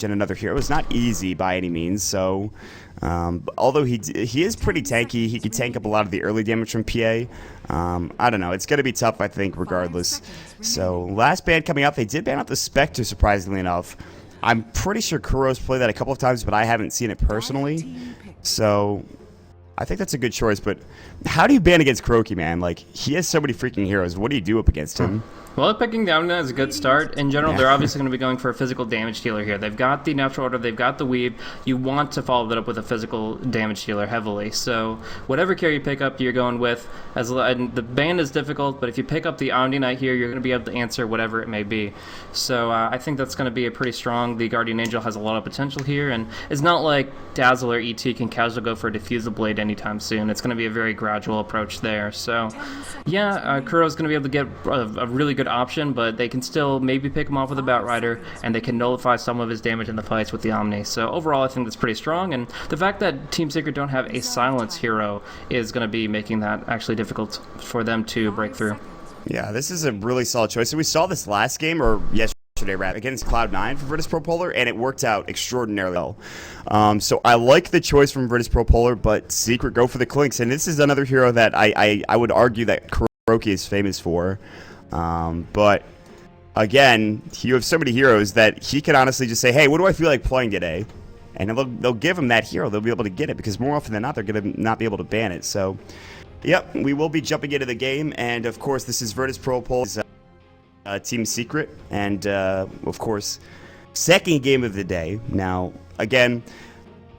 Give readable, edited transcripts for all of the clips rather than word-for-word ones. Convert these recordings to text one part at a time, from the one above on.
another hero is not easy by any means. So, although he is pretty tanky, he can tank up a lot of the early damage from PA. I don't know. It's going to be tough, I think, regardless. So, last ban coming out, they did ban out the Spectre, surprisingly enough. I'm pretty sure Kuro's played that a couple of times, but I haven't seen it personally. So, I think that's a good choice. But how do you ban against Kuroki, man? Like, he has so many freaking heroes. What do you do up against him? Well, picking down is a good start. In general, they're obviously going to be going for a physical damage dealer here. They've got the natural order, they've got the weave. You want to follow that up with a physical damage dealer heavily. So whatever carry you pick up, you're going with. And the ban is difficult, but if you pick up the Omni Knight here, you're going to be able to answer whatever it may be. So I think that's going to be a pretty strong. The Guardian Angel has a lot of potential here, and it's not like Dazzle or ET can casually go for a Diffusal Blade anytime soon. It's going to be a very gradual approach there. So yeah, Kuro's going to be able to get a really good option, but they can still maybe pick him off with a Batrider, and they can nullify some of his damage in the fights with the Omni. So overall, I think that's pretty strong, and the fact that Team Secret don't have a silence hero is going to be making that actually difficult for them to break through. Yeah, this is a really solid choice. So we saw this last game, or yesterday, rather, against Cloud9 for Virtus.pro Polar, and it worked out extraordinarily well. So I like the choice from Virtus.pro Polar, but Secret go for the Clinks, and this is another hero that I would argue that Kuroki is famous for. But again, you have so many heroes that he can honestly just say, hey, what do I feel like playing today? And they'll give him that hero. They'll be able to get it, because more often than not, they're going to not be able to ban it. So, yep, we will be jumping into the game. And, of course, this is Virtus.pro Polar's Team Secret. And, of course, second game of the day. Now, again,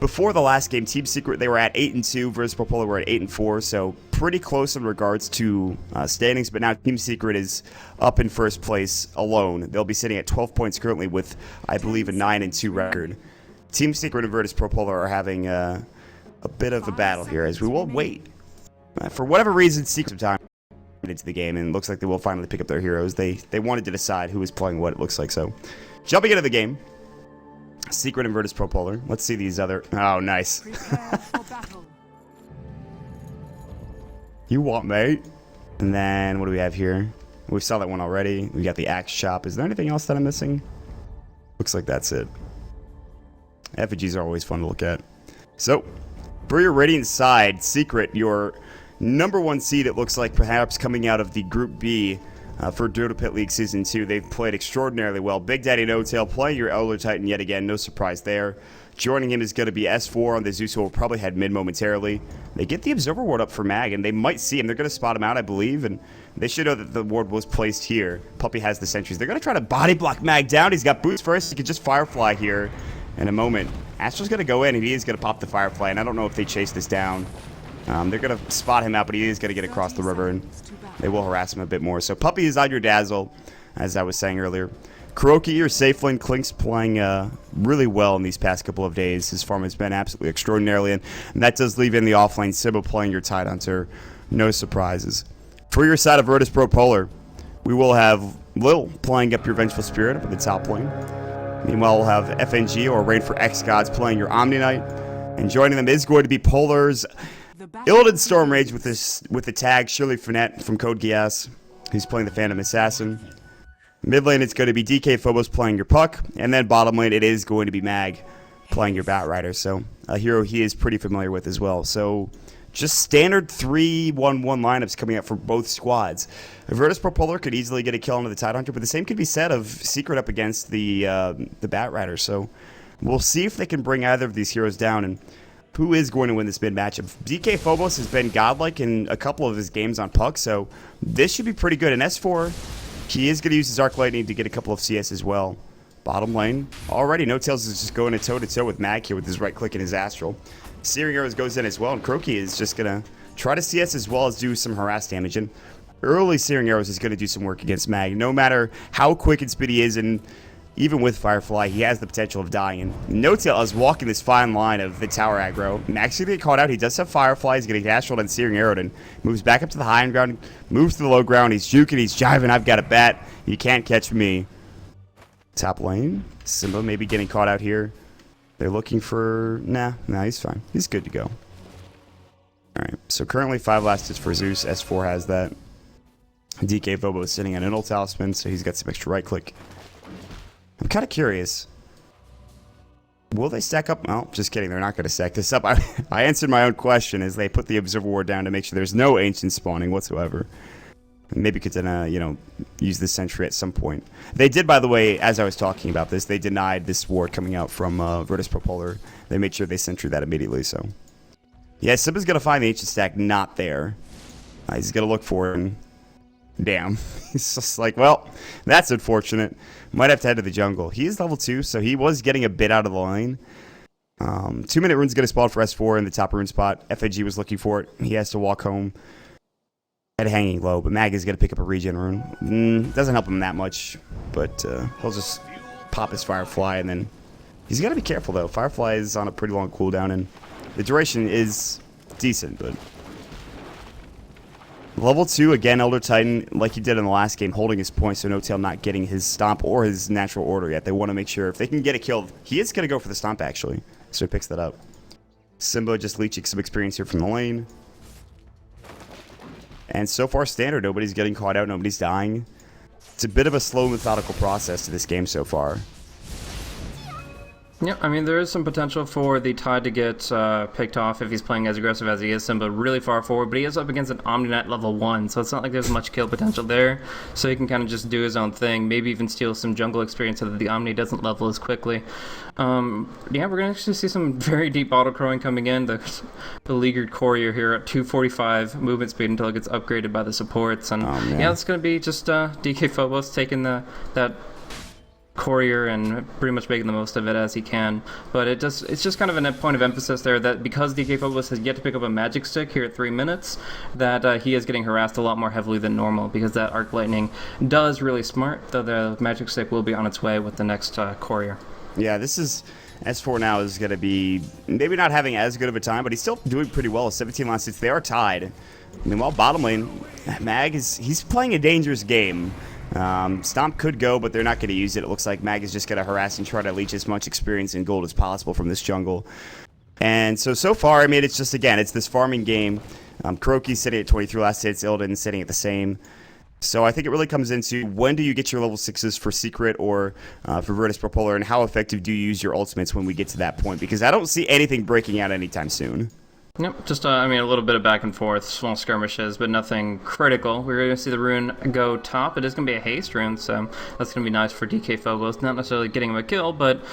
before the last game, Team Secret, they were at 8-2. Virtus.pro Polar were at 8-4. So pretty close in regards to standings. But now Team Secret is up in first place alone. They'll be sitting at 12 points currently with, I believe, a 9-2 record. Team Secret and Virtus.pro Polar are having a bit of a battle here, as we will wait. For whatever reason, Secret time into the game, and it looks like they will finally pick up their heroes. They wanted to decide who was playing what, it looks like. So, jumping into the game. Secret and Virtus.pro Polar. Let's see these other... Oh, nice. You want, mate? And then, what do we have here? We saw that one already. We got the Axe Chop. Is there anything else that I'm missing? Looks like that's it. Effigies are always fun to look at. So, for your Radiant side, Secret, your #1 seed, it looks like perhaps coming out of the Group B for Dota Pit League Season 2. They've played extraordinarily well. Big Daddy No-Tail playing your Elder Titan yet again. No surprise there. Joining him is going to be S4 on the Zeus, who will probably head mid momentarily. They get the Observer Ward up for Mag, and they might see him. They're going to spot him out, I believe, and they should know that the ward was placed here. Puppey has the sentries. They're going to try to body block Mag down. He's got boots first. He can just Firefly here in a moment. Astra's going to go in, and he is going to pop the Firefly, and I don't know if they chase this down. They're going to spot him out, but he is going to get across the river, and they will harass him a bit more. So Puppey is on your Dazzle, as I was saying earlier. Kuroki, your safe lane, Clink's playing really well in these past couple of days. His farm has been absolutely extraordinarily, and that does leave in the offlane. Sybil playing your Tidehunter. No surprises. For your side of Virtus.pro Polar, we will have Lil playing up your Vengeful Spirit up in the top lane. Meanwhile, we'll have FNG, or Rain for X Gods, playing your Omni Knight. And joining them is going to be Polar's Illidan Stormrage with the tag Shirley Fournette from Code Geass, who's playing the Phantom Assassin. Mid lane, it's going to be DK Phobos playing your Puck. And then bottom lane, it is going to be Mag playing your Batrider. So a hero he is pretty familiar with as well. So just standard 3-1-1 lineups coming up for both squads. Virtus.pro Polar could easily get a kill onto the Tidehunter, but the same could be said of Secret up against the Batrider. So we'll see if they can bring either of these heroes down, and who is going to win this mid matchup. DK Phobos has been godlike in a couple of his games on Puck, so this should be pretty good. And S4, he is going to use his Arc Lightning to get a couple of CS as well. Bottom lane, already No-Tails is just going toe-to-toe with Mag here with his right click and his Astral. Searing Arrows goes in as well, and Kuroki is just going to try to CS as well as do some harass damage. And early Searing Arrows is going to do some work against Mag. No matter how quick and speedy he is, and even with Firefly, he has the potential of dying. And No-Tail is walking this fine line of the tower aggro. Mag's going to get caught out. He does have Firefly. He's getting Astral and Searing Arrowed, and moves back up to the high ground, moves to the low ground. He's juking, he's jiving. I've got a bat. You can't catch me. Top lane, Simba maybe getting caught out here. They're looking for... Nah, he's fine. He's good to go. Alright, so currently 5 last hits for Zeus. S4 has that. DK Vobo is sitting on an ult talisman, so he's got some extra right click. I'm kind of curious. Will they stack up? Oh, just kidding. They're not going to stack this up. I answered my own question as they put the Observer Ward down to make sure there's no Ancient spawning whatsoever. Maybe could then, use this sentry at some point. They did, by the way, as I was talking about this, they denied this ward coming out from Virtus.pro. They made sure they sentry that immediately, so. Yeah, Simba's going to find the Ancient stack not there. He's going to look for it, and damn. He's just like, well, that's unfortunate. Might have to head to the jungle. He is level 2, so he was getting a bit out of the lane. 2-minute rune's going to spawn for S4 in the top rune spot. FAG was looking for it. He has to walk home. Head hanging low, but Mag is going to pick up a regen rune. Doesn't help him that much, but he'll just pop his Firefly, and then he's got to be careful, though. Firefly is on a pretty long cooldown, and the duration is decent, but... Level 2, again, Elder Titan, like he did in the last game, holding his point, so No-Tail not getting his stomp or his natural order yet. They want to make sure, if they can get a kill, he is going to go for the stomp, actually, so he picks that up. Simba just leeching some experience here from the lane. And so far, standard. Nobody's getting caught out. Nobody's dying. It's a bit of a slow, methodical process to this game so far. Yeah, I mean, there is some potential for the Tide to get picked off if he's playing as aggressive as he is. Simba really far forward, but he is up against an Omni-Knight level 1, so it's not like there's much kill potential there. So he can kind of just do his own thing, maybe even steal some jungle experience so that the Omni doesn't level as quickly. Yeah, we're going to actually see some very deep auto-crowing coming in. The beleaguered courier here at 245 movement speed until it gets upgraded by the supports. And yeah, it's going to be just DK Phobos taking that courier and pretty much making the most of it as he can. But it's just kind of a point of emphasis there that because DK Phobos has yet to pick up a magic stick here at 3 minutes, that he is getting harassed a lot more heavily than normal because that Arc Lightning does really smart, though the magic stick will be on its way with the next courier. Yeah, this is... S4 now is going to be maybe not having as good of a time, but he's still doing pretty well. 17 last hits. They are tied. Meanwhile, bottom lane, Mag he's playing a dangerous game. Stomp could go, but they're not going to use it. It looks like Mag is just going to harass and try to leech as much experience and gold as possible from this jungle. And so far, I mean, it's just, again, it's this farming game. Kuroki's sitting at 23 last hits. Illidan sitting at the same. So I think it really comes into when do you get your level 6s for Secret or for Virtus.pro, and how effective do you use your ultimates when we get to that point? Because I don't see anything breaking out anytime soon. Yep, just, I mean, a little bit of back and forth, small skirmishes, but nothing critical. We're going to see the rune go top. It is going to be a haste rune, so that's going to be nice for DK Phobos. Not necessarily getting him a kill, but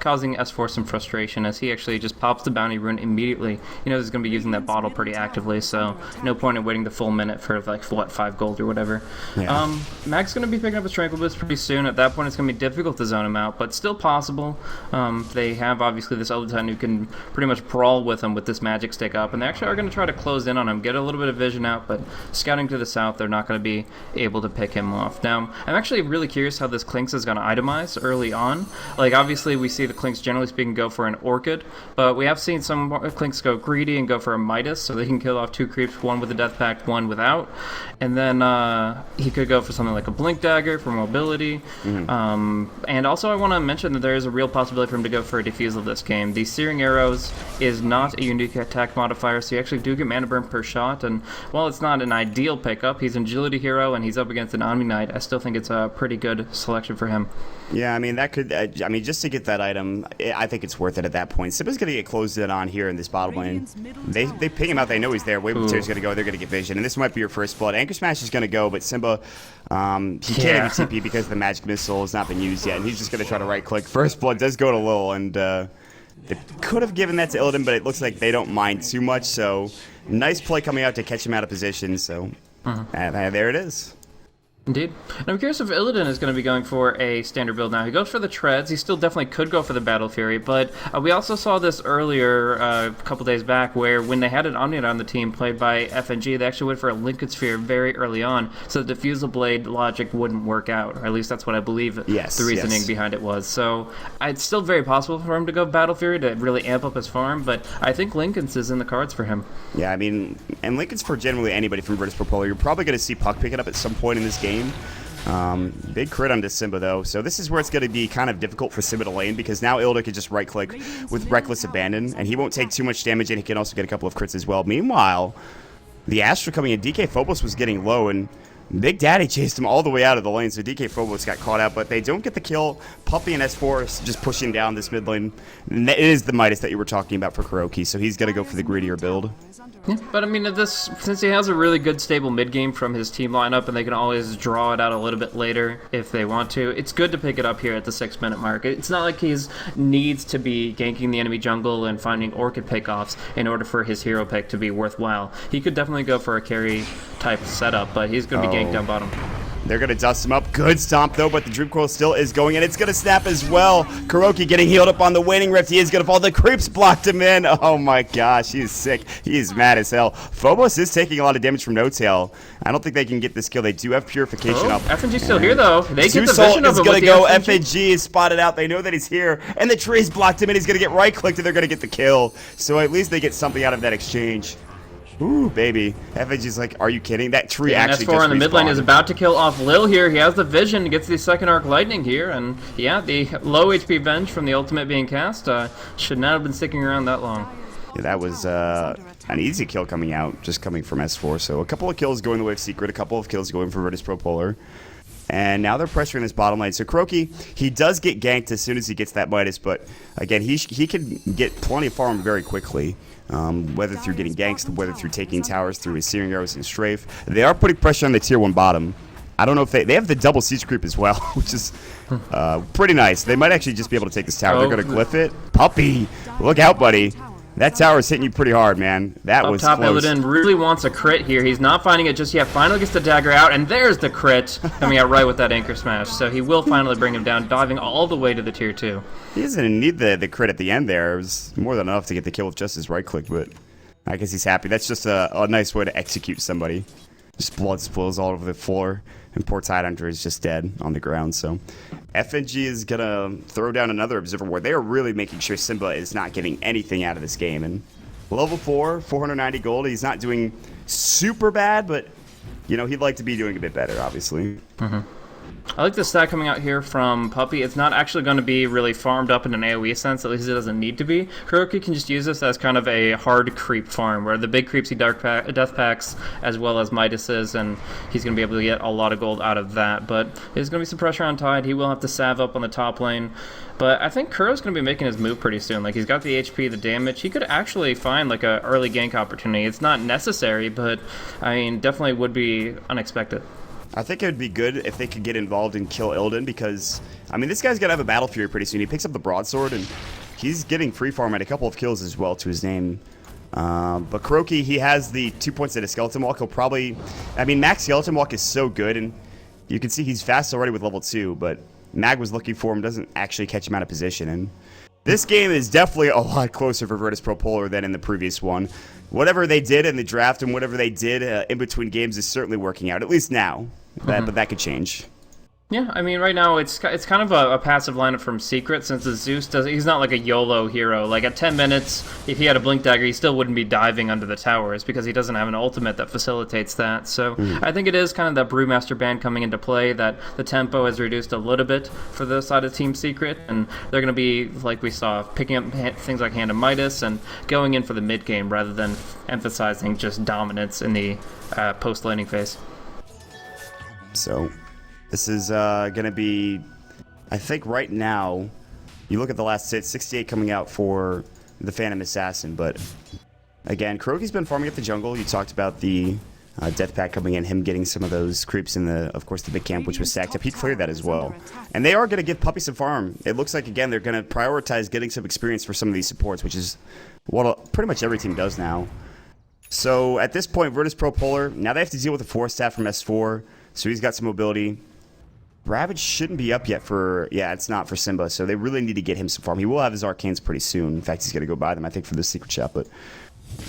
causing S4 some frustration as he actually just pops the bounty rune immediately. He knows he's going to be using that bottle pretty actively, so no point in waiting the full minute for, like, what, 5 gold or whatever. Yeah. Mag's going to be picking up his Tranquil Boost pretty soon. At that point, it's going to be difficult to zone him out, but still possible. They have, obviously, this Elder Titan who can pretty much brawl with him with this magic stick up, and they actually are going to try to close in on him, get a little bit of vision out, but scouting to the south, they're not going to be able to pick him off. Now, I'm actually really curious how this Clinks is going to itemize early on. Like, obviously, we see the Clinks, generally speaking, go for an Orchid, but we have seen some Clinks go greedy and go for a Midas, so they can kill off 2 creeps, one with a Death Pact, one without, and then he could go for something like a Blink Dagger for mobility, and also I want to mention that there is a real possibility for him to go for a Defusal this game. The Searing Arrows is not a unique attack modifier, so you actually do get mana burn per shot, and while it's not an ideal pickup, he's an agility hero and he's up against an Omni-Knight. I still think it's a pretty good selection for him. Yeah, I mean, that could, I mean, just to get that item, I think it's worth it at that point. Simba's going to get closed in on here in this bottom lane. They ping him out, they know he's there. Wave Material's going to go, they're going to get vision, and this might be your first blood. Anchor Smash is going to go, but Simba, he can't even TP because the magic missile has not been used yet, and he's just going to try to right click. First blood does go to Lil, and they could have given that to Illidan, but it looks like they don't mind too much, so nice play coming out to catch him out of position, so there it is. Indeed. And I'm curious if Illidan is going to be going for a standard build now. He goes for the treads. He still definitely could go for the Battle Fury, but we also saw this earlier a couple days back where when they had an Omni-Knight on the team played by FNG, they actually went for a Linked Sphere very early on, so the Diffusal Blade logic wouldn't work out, or at least that's what I believe the reasoning behind it was. So it's still very possible for him to go Battle Fury to really amp up his farm, but I think Lincoln's is in the cards for him. Yeah, I mean, and Lincoln's for generally anybody from Virtus.pro. You're probably going to see Puck pick it up at some point in this game. Big crit onto Simba, though, so this is where it's going to be kind of difficult for Simba to lane, because now Ilda can just right-click with Reckless Abandon, and he won't take too much damage, and he can also get a couple of crits as well. Meanwhile, the Astra coming in, DK Phobos was getting low, and Big Daddy chased him all the way out of the lane, so DK Phobos got caught out, but they don't get the kill. Puppey and S4 is just pushing down this mid lane. It is the Midas that you were talking about for Kuroki, so he's going to go for the greedier build. Yeah, but I mean, since he has a really good stable mid game from his team lineup, and they can always draw it out a little bit later if they want to, it's good to pick it up here at the 6-minute mark. It's not like he needs to be ganking the enemy jungle and finding Orchid pickoffs in order for his hero pick to be worthwhile. He could definitely go for a carry type setup, but he's going to be ganked down bottom. They're going to dust him up. Good stomp, though, but the Dream Coil still is going, and it's going to snap as well. Kuroki getting healed up on the Waning Rift. He is going to fall. The creeps blocked him in. Oh, my gosh. He is sick. He is mad as hell. Phobos is taking a lot of damage from No Tail. I don't think they can get this kill. They do have Purification up. FNG's still here, though. They get the vision of him. Is going to go. FNG is spotted out. They know that he's here, and the tree's blocked him, and he's going to get right-clicked, and they're going to get the kill. So at least they get something out of that exchange. Ooh, baby. FNG's like, are you kidding? That tree actually just S4 in the mid lane is about to kill off Lil here. He has the vision, gets the second arc lightning here, and yeah, the low HP Venge from the ultimate being cast should not have been sticking around that long. Yeah, that was an easy kill coming out, just coming from S4. So a couple of kills going the way of Secret, a couple of kills going for Virtus.pro Polar. And now they're pressuring this bottom lane. So Kuroki, he does get ganked as soon as he gets that Midas, but again, he can get plenty of farm very quickly. Whether through getting ganks, whether through taking towers, through his searing arrows and strafe. They are putting pressure on the tier 1 bottom. I don't know if they have the double siege creep as well, which is pretty nice. They might actually just be able to take this tower. They're going to glyph it. Puppey, look out, buddy. That tower is hitting you pretty hard, man. That was top, close. Illidan really wants a crit here. He's not finding it just yet. Finally gets the dagger out, and there's the crit coming out right with that anchor smash. So he will finally bring him down, diving all the way to the tier 2. He doesn't need the crit at the end there. It was more than enough to get the kill with just his right click, but I guess he's happy. That's just a nice way to execute somebody. Just blood spills all over the floor, and poor Tidehunter is just dead on the ground. So FNG is going to throw down another Observer Ward. They are really making sure Simba is not getting anything out of this game. And level 4, 490 gold. He's not doing super bad, but, you know, he'd like to be doing a bit better, obviously. I like the stat coming out here from Puppey. It's not actually going to be really farmed up in an AoE sense, at least it doesn't need to be. Kuroki can just use this as kind of a hard creep farm, where the big creeps see death packs as well as Midases, and he's going to be able to get a lot of gold out of that. But there's going to be some pressure on Tide. He will have to salve up on the top lane. But I think Kuro's going to be making his move pretty soon. Like, he's got the HP, the damage. He could actually find, like, an early gank opportunity. It's not necessary, but, I mean, definitely would be unexpected. I think it would be good if they could get involved and kill Illidan because, I mean, this guy's going to have a Battle Fury pretty soon. He picks up the Broadsword, and he's getting free farm at a couple of kills as well to his name. But Kuroki, he has the 2 points at his Skeleton Walk. He'll probably, I mean, Max Skeleton Walk is so good, and you can see he's fast already with level 2, but Mag was looking for him, doesn't actually catch him out of position. And this game is definitely a lot closer for Virtus.pro Polar than in the previous one. Whatever they did in the draft and whatever they did in between games is certainly working out, at least now. But that could change. Yeah, I mean, right now it's kind of a passive lineup from Secret, since the Zeus he's not like a YOLO hero. Like, at 10 minutes, if he had a Blink Dagger, he still wouldn't be diving under the towers because he doesn't have an ultimate that facilitates that. So I think it is kind of that Brewmaster ban coming into play, that the tempo has reduced a little bit for the side of Team Secret, and they're going to be, like we saw, picking up things like Hand of Midas and going in for the mid game rather than emphasizing just dominance in the post-laning phase. So this is going to be, I think right now, you look at the last hit, 68 coming out for the Phantom Assassin, but again, Kuroki's been farming at the jungle. You talked about the Death Pack coming in, him getting some of those creeps in the, of course, the big camp, which was stacked up. He cleared that as well. And they are going to give Puppey some farm. It looks like, again, they're going to prioritize getting some experience for some of these supports, which is what pretty much every team does now. So at this point, Virtus.pro Polar, now they have to deal with the Force Staff from S4, so he's got some mobility. Ravage shouldn't be up yet for, yeah, it's not for Simba, so they really need to get him some farm. He will have his Arcanes pretty soon. In fact, he's going to go buy them, I think, for the Secret Shop, but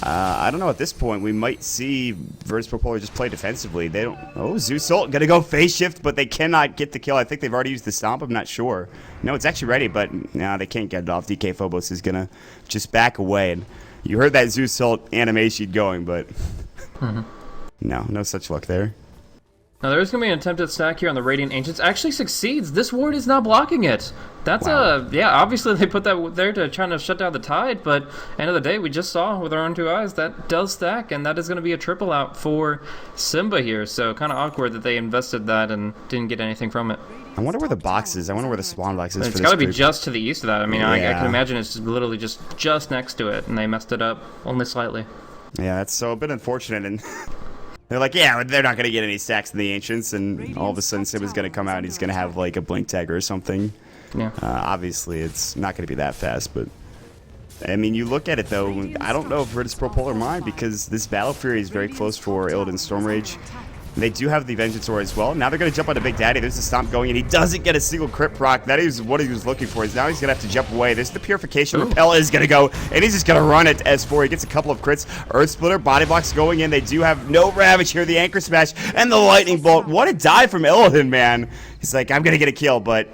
I don't know, at this point, we might see Virtus.pro Polar just play defensively. They don't, oh, Zeus Ult, going to go phase shift, but they cannot get the kill. I think they've already used the Stomp, I'm not sure. No, it's actually ready, but no, they can't get it off. DK Phobos is going to just back away, and you heard that Zeus Ult animation going, but no such luck there. Now there's going to be an attempted stack here on the Radiant Ancients. Actually succeeds. This ward is not blocking it. That's yeah, obviously they put that there to try to shut down the tide, but end of the day, we just saw with our own 2 eyes that does stack, and that is going to be a triple out for Simba here. So kind of awkward that they invested that and didn't get anything from it. I wonder where the box is. I wonder where the spawn box is. It's got to be just to the east of that. I mean, I can imagine it's just literally just next to it, and they messed it up only slightly. Yeah, that's so a bit unfortunate, and they're like, yeah, they're not going to get any stacks in the Ancients, and all of a sudden Simba's going to come out and he's going to have like a blink tag or something. Yeah. Obviously, it's not going to be that fast, but I mean, you look at it though, I don't know if Virtus.pro polar mind, because this Battle Fury is very close for Illidan Stormrage. They do have the Vengeance Aura as well. Now they're going to jump onto Big Daddy. There's a stomp going, and he doesn't get a single crit proc. That is what he was looking for. Now he's going to have to jump away. There's the Purification. Repel is going to go, and he's just going to run at S4. He gets a couple of crits. Earth Splitter, Body Blocks going in. They do have no Ravage here. The Anchor Smash and the Lightning Bolt. What a dive from Illidan, man. He's like, I'm going to get a kill, but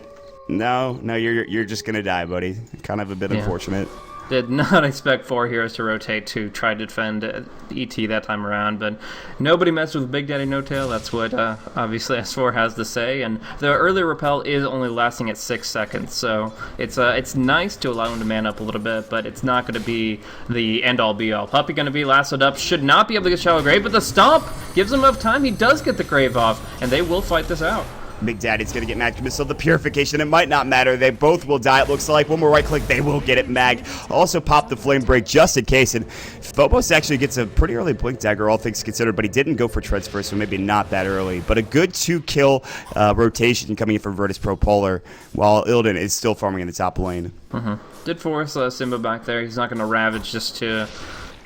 no, you're just going to die, buddy. Kind of a bit unfortunate. Did not expect 4 heroes to rotate to try to defend ET that time around, but nobody messed with Big Daddy No Tail. That's what obviously S4 has to say. And the early repel is only lasting at 6 seconds, so it's nice to allow him to man up a little bit, but it's not going to be the end-all be-all. Puppey going to be lassoed up, should not be able to get Shallow Grave, but the stomp gives him enough time. He does get the Grave off, and they will fight this out. Big Daddy's going to get Magic Missile. The Purification, it might not matter. They both will die, it looks like. One more right click, they will get it mag. Also pop the Flame Break just in case. And Phobos actually gets a pretty early Blink Dagger, all things considered, but he didn't go for Treads first, so maybe not that early. But a good 2-kill rotation coming in from Virtus.pro Polar, while Illidan is still farming in the top lane. Did force Simba back there. He's not going to Ravage just to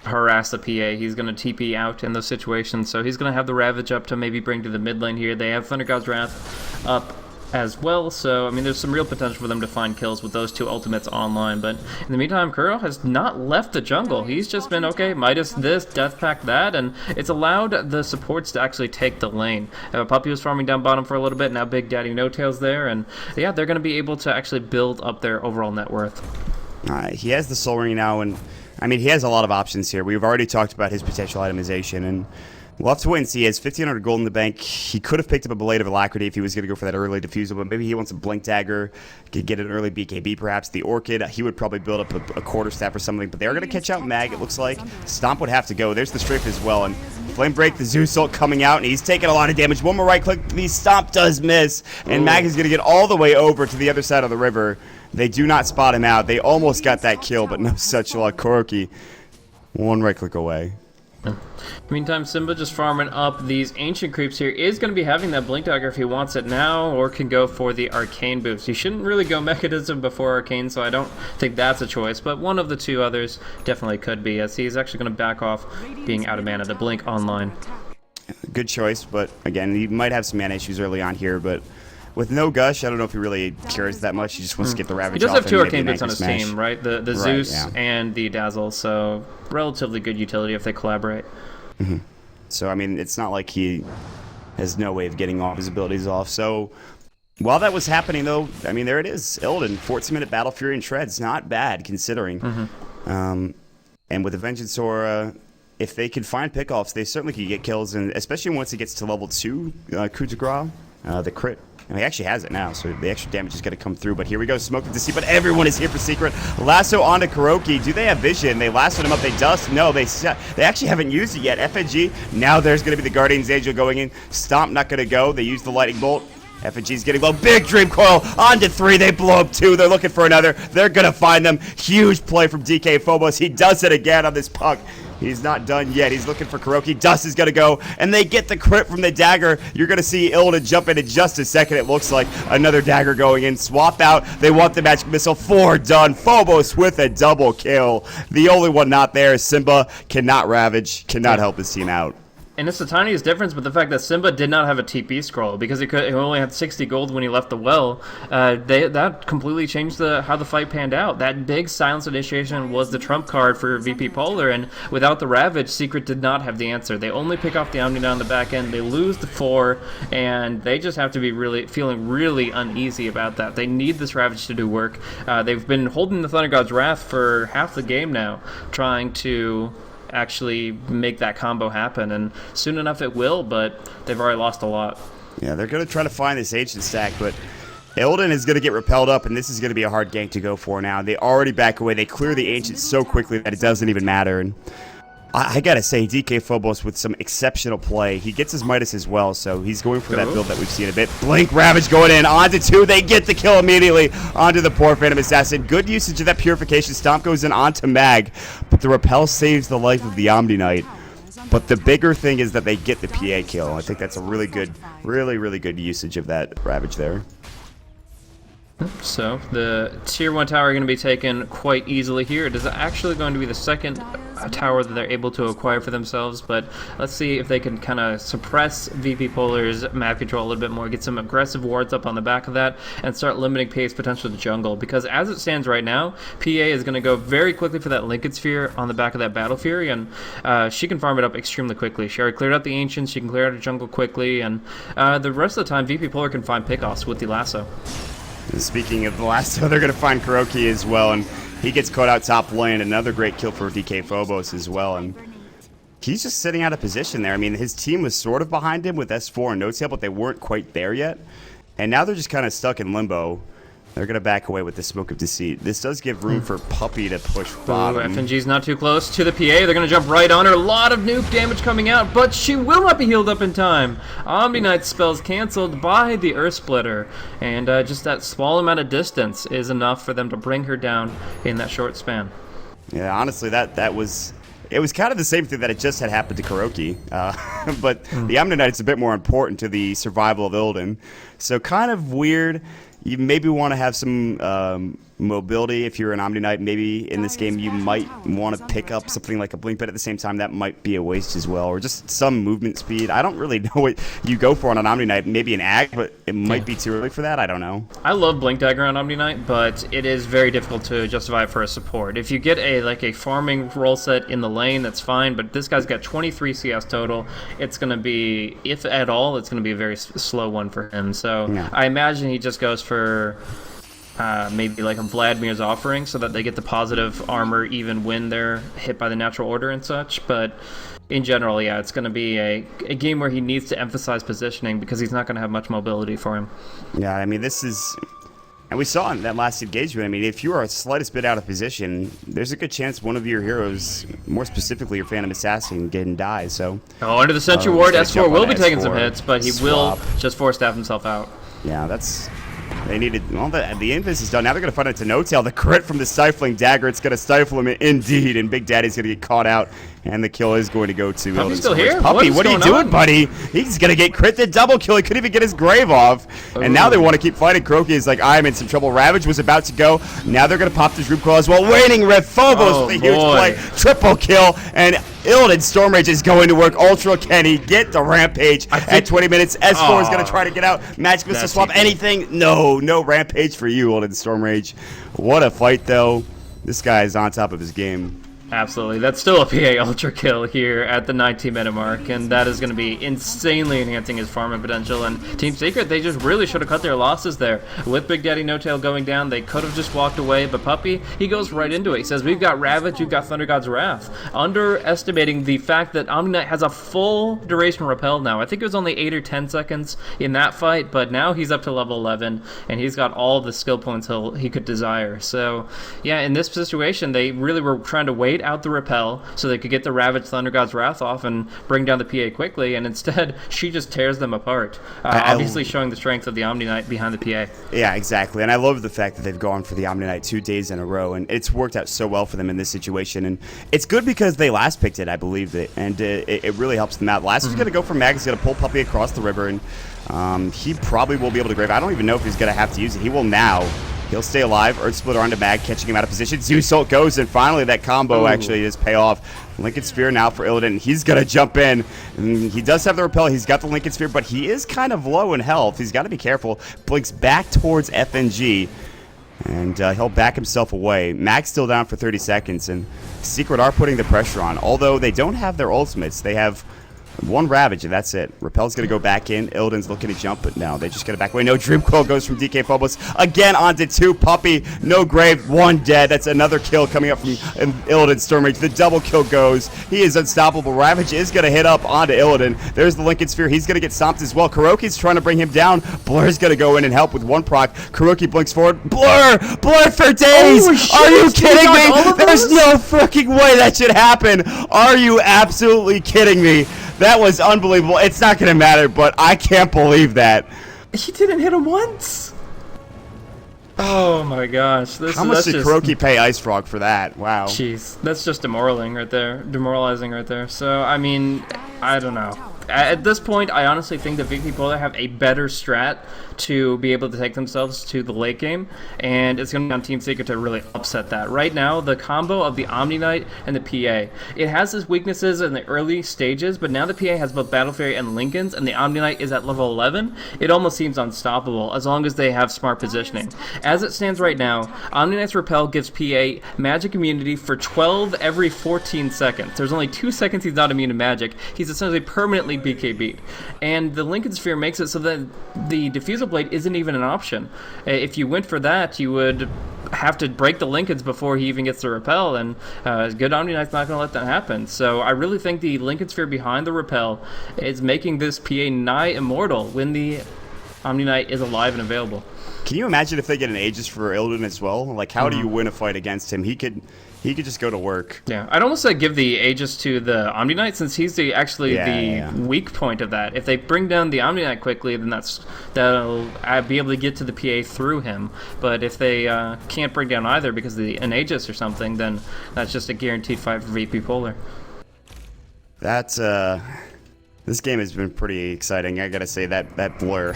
harass the PA. He's going to TP out in those situations, so he's going to have the Ravage up to maybe bring to the mid lane here. They have Thunder God's Wrath up as well, so I mean there's some real potential for them to find kills with those 2 ultimates online, but in the meantime Kuro has not left the jungle. He's just been, okay, Midas this, Death Pact that, and it's allowed the supports to actually take the lane. Puppey was farming down bottom for a little bit, now Big Daddy No Tail's there, and yeah, they're going to be able to actually build up their overall net worth. He has the Soul Ring now, and I mean, he has a lot of options here. We've already talked about his potential itemization, and we'll have to wait and see. He has 1,500 gold in the bank. He could have picked up a Blade of Alacrity if he was going to go for that early Diffusal, but maybe he wants a Blink Dagger, could get an early BKB perhaps. The Orchid, he would probably build up a Quarterstaff or something, but they are going to catch out Mag, it looks like. Stomp would have to go. There's the Strafe as well, and Flame Break, the Zeus ult coming out, and he's taking a lot of damage. One more right click, the Stomp does miss, and Mag is going to get all the way over to the other side of the river. They do not spot him out. They almost got that kill, but no such luck. Kuroki, 1 right click away. Meantime, Simba just farming up these ancient creeps here. Is going to be having that Blink Dagger if he wants it now, or can go for the Arcane boost. He shouldn't really go Mechanism before Arcane, so I don't think that's a choice, but one of the 2 others definitely could be, as he's actually going to back off being out of mana to blink online. Good choice, but again, he might have some mana issues early on here, but with no Gush, I don't know if he really cares that much. He just wants to get the Ravage off. He does have 2 Arcane boots on his team, right? The Zeus and the Dazzle, so relatively good utility if they collaborate. So, I mean, it's not like he has no way of getting all his abilities off. So, while that was happening, though, I mean, there it is. Illidan, 14-minute Battle Fury and Treads. Not bad, considering. And with the Vengeance Aura, if they could find pickoffs, they certainly could get kills, and especially once it gets to level 2, Coup de Grace, the crit. And he actually has it now, so the extra damage is going to come through. But here we go, Smoke to see, but everyone is here for Secret. Lasso onto Kuroki. Do they have vision? They lassoed him up. They dust. No, they actually haven't used it yet. FNG. Now there's going to be the Guardian's Angel going in. Stomp not going to go. They use the Lightning Bolt. FNG's getting low. Big Dream Coil onto 3. They blow up 2. They're looking for another. They're going to find them. Huge play from DK Phobos. He does it again on this puck. He's not done yet. He's looking for Kuroki. Dust is going to go, and they get the crit from the dagger. You're going to see Illidan jump in just a second. It looks like another dagger going in. Swap out. They want the Magic Missile. 4 done. Phobos with a double kill. The only one not there is Simba. Cannot Ravage. Cannot help his team out. And it's the tiniest difference, but the fact that Simba did not have a TP scroll because he only had 60 gold when he left the well, that completely changed how the fight panned out. That big silence initiation was the trump card for VP Polar, and without the Ravage, Secret did not have the answer. They only pick off the Omni down the back end, they lose the 4, and they just have to be feeling really uneasy about that. They need this Ravage to do work. They've been holding the Thunder God's Wrath for half the game now, trying to actually make that combo happen, and soon enough it will, but they've already lost a lot. Yeah, they're going to try to find this ancient stack, but Illidan is going to get repelled up, and this is going to be a hard gank to go for now. They already back away. They clear the ancient so quickly that it doesn't even matter. And I got to say, DK Phobos with some exceptional play. He gets his Midas as well, so he's going for that build that we've seen a bit. Blink Ravage going in, onto 2. They get the kill immediately onto the poor Phantom Assassin. Good usage of that Purification. Stomp goes in onto Mag, but the Repel saves the life of the Omni Knight. But the bigger thing is that they get the PA kill. I think that's a really good, really good usage of that Ravage there. So the tier 1 tower are going to be taken quite easily here. It is actually going to be the second tower that they're able to acquire for themselves, but let's see if they can kind of suppress VP Polar's map control a little bit more, get some aggressive wards up on the back of that, and start limiting PA's potential to jungle. Because as it stands right now, PA is going to go very quickly for that Linked Sphere on the back of that Battle Fury, and she can farm it up extremely quickly. She already cleared out the Ancients, she can clear out the jungle quickly, and the rest of the time VP Polar can find pickoffs with the lasso. And speaking of the lasso, they're going to find Kuroki as well, and he gets caught out top lane. Another great kill for DK Phobos as well, and he's just sitting out of position there. I mean, his team was sort of behind him with S4 and Notail, but they weren't quite there yet. And now they're just kind of stuck in limbo. They're going to back away with the Smoke of Deceit. This does give room for Puppey to push bottom. FNG's not too close to the PA. They're going to jump right on her. A lot of nuke damage coming out, but she will not be healed up in time. Omni Knight spells canceled by the Earth Splitter, and just that small amount of distance is enough for them to bring her down in that short span. Yeah, honestly, that was... It was kind of the same thing that it just had happened to Kuroki, but the Omni Knight is a bit more important to the survival of Illidan. So kind of weird. You maybe want to have some mobility if you're an Omni Knight. Maybe in this game you might want to pick up something like a Blink, but at the same time that might be a waste as well, or just some movement speed. I don't really know what you go for on an Omni Knight. Maybe an Ag, but it might be too early for that. I don't know. I love Blink Dagger on Omni Knight, but it is very difficult to justify it for a support. If you get a farming roll set in the lane, that's fine, but this guy's got 23 CS total. It's going to be, if at all, it's going to be a very slow one for him. So yeah. I imagine he just goes for maybe like a Vladimir's Offering so that they get the positive armor even when they're hit by the natural order and such. But in general, yeah, it's going to be a game where he needs to emphasize positioning because he's not going to have much mobility for him. Yeah, I mean, this is... And we saw in that last engagement, I mean, if you are a slightest bit out of position, there's a good chance one of your heroes, more specifically your Phantom Assassin, can die, so... Oh, under the Sentry Ward, S4 will be taking some hits, but he will just force-staff himself out. Yeah, that's... They needed... Well, the invis is done. Now they're going to find it to No-Tail. The crit from the Stifling Dagger, it's going to stifle him indeed, and Big Daddy's going to get caught out, and the kill is going to go to... Puppey's still here? Puppey, what are you doing, buddy? He's going to get crit the double kill. He couldn't even get his grave off. Ooh. And now they want to keep fighting. Kuroki is like, I'm in some trouble. Ravage was about to go. Now they're going to pop this Root Claw as well. Waning Rift, Phobos with a huge play. Triple kill, and Illidan Stormrage is going to work. Ultra, can he get the Rampage at 20 minutes? S4 is going to try to get out. Magic Missile swap, anything? No Rampage for you, Illidan Stormrage. What a fight, though. This guy is on top of his game. Absolutely. That's still a PA Ultra kill here at the 19-minute mark, and that is going to be insanely enhancing his farming potential. And Team Secret, they just really should have cut their losses there. With Big Daddy No-Tail going down, they could have just walked away, but Puppey, he goes right into it. He says, we've got Ravage, you've got Thunder God's Wrath. Underestimating the fact that Omni Knight has a full duration repel now. I think it was only 8 or 10 seconds in that fight, but now he's up to level 11, and he's got all the skill points he could desire. So, yeah, in this situation, they really were trying to wait out the repel so they could get the Ravage Thunder God's Wrath off and bring down the PA quickly, and instead she just tears them apart, obviously showing the strength of the Omni Knight behind the PA. Yeah, exactly, and I love the fact that they've gone for the Omni Knight 2 days in a row, and it's worked out so well for them in this situation, and it's good because they last picked it, I believe, and it really helps them out. Last is going to go for Mag, he's going to pull Puppey across the river, and he probably will be able to grave. I don't even know if he's going to have to use it. He will now. He'll stay alive. Earth Splitter onto Mag, catching him out of position. Zeus Ult goes, and finally that combo actually does pay off. Lincoln Sphere now for Illidan. He's going to jump in. And he does have the repel. He's got the Lincoln Sphere, but he is kind of low in health. He's got to be careful. Blinks back towards FNG, and he'll back himself away. Mag's still down for 30 seconds, and Secret are putting the pressure on. Although they don't have their ultimates. They have One Ravage, and that's it. Repel's going to go back in. Illidan's looking to jump, but no, they just get it back away. No, Dream Coil goes from DK Phobos. Again onto 2. Puppey, no grave, 1 dead. That's another kill coming up from Illidan Stormrage. The double kill goes. He is unstoppable. Ravage is going to hit up onto Illidan. There's the Lincoln Sphere. He's going to get stomped as well. Kuroki's trying to bring him down. Blur's going to go in and help with 1 proc. Kuroki blinks forward. Blur for days. Are you kidding me? There's no freaking way that should happen. Are you absolutely kidding me? That was unbelievable. It's not going to matter, but I can't believe that. He didn't hit him once. Oh my gosh. How much did Kuroki pay Ice Frog for that? Wow. Jeez, that's just demoralizing right there. So, I mean, I don't know. At this point, I honestly think that VP Polar have a better strat to be able to take themselves to the late game, and it's going to be on Team Secret to really upset that. Right now, the combo of the Omni Knight and the PA, it has its weaknesses in the early stages, but now the PA has both Battle Fairy and Lincolns, and the Omni Knight is at level 11. It almost seems unstoppable as long as they have smart positioning. As it stands right now, Omni Knight's Repel gives PA magic immunity for 12 every 14 seconds. There's only 2 seconds he's not immune to magic. He's essentially permanently BKB'd. And the Lincoln Sphere makes it so that the Diffusal Blade isn't even an option. If you went for that, you would have to break the Lincolns before he even gets the Repel, and good Omni Knight's not going to let that happen. So I really think the Lincoln Sphere behind the Repel is making this PA nigh immortal when the Omni Knight is alive and available. Can you imagine if they get an Aegis for Illidan as well? Like, how do you win a fight against him? He could just go to work. Yeah, I'd almost say give the Aegis to the Omni Knight, since he's the weak point of that. If they bring down the Omni Knight quickly, then that'll be able to get to the PA through him. But if they can't bring down either because of an Aegis or something, then that's just a guaranteed fight for VP Polar. That's this game has been pretty exciting. I gotta say that blur.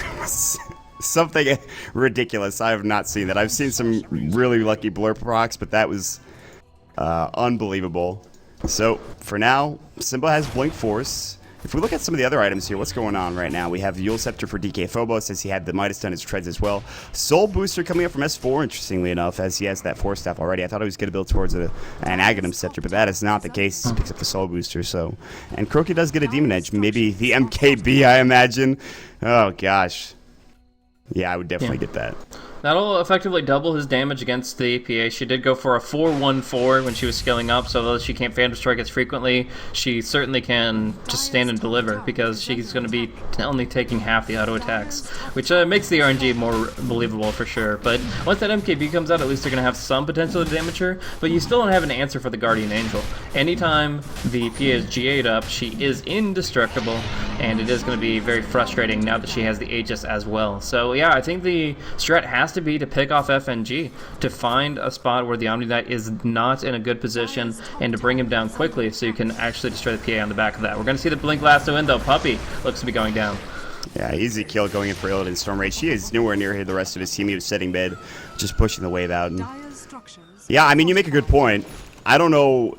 Something ridiculous. I have not seen that. I've seen some really lucky blur procs, but that was unbelievable. So for now, Simba has Blink Force. If we look at some of the other items here, what's going on right now? We have Yule Scepter for DK Phobos, as he had the Midas Stun, his treads as well. Soul Booster coming up from S4, interestingly enough, as he has that Force Staff already. I thought he was going to build towards an Aghanim Scepter, but that is not the case. He picks up the Soul Booster, so. And Kuroki does get a Demon Edge, maybe the MKB, I imagine. Oh, gosh. Yeah, I would definitely get that. That'll effectively double his damage against the PA. She did go for a 4-1-4 when she was scaling up, so though she can't Phantom Strike as frequently, she certainly can just stand and deliver, because she's going to be only taking half the auto attacks, which makes the RNG more believable for sure. But once that MKB comes out, at least they're going to have some potential to damage her, but you still don't have an answer for the Guardian Angel. Anytime the PA is GA'd up, she is indestructible, and it is going to be very frustrating now that she has the Aegis as well. So yeah, I think the strat has to be to pick off FNG, to find a spot where the Omni Knight is not in a good position, and to bring him down quickly so you can actually destroy the PA on the back of that. We're going to see the Blink Lasso in though. Puppey looks to be going down. Yeah, easy kill going in for Illidan Stormrage. He is nowhere near the rest of his team. He was setting mid, just pushing the wave out. And yeah, I mean, you make a good point. I don't know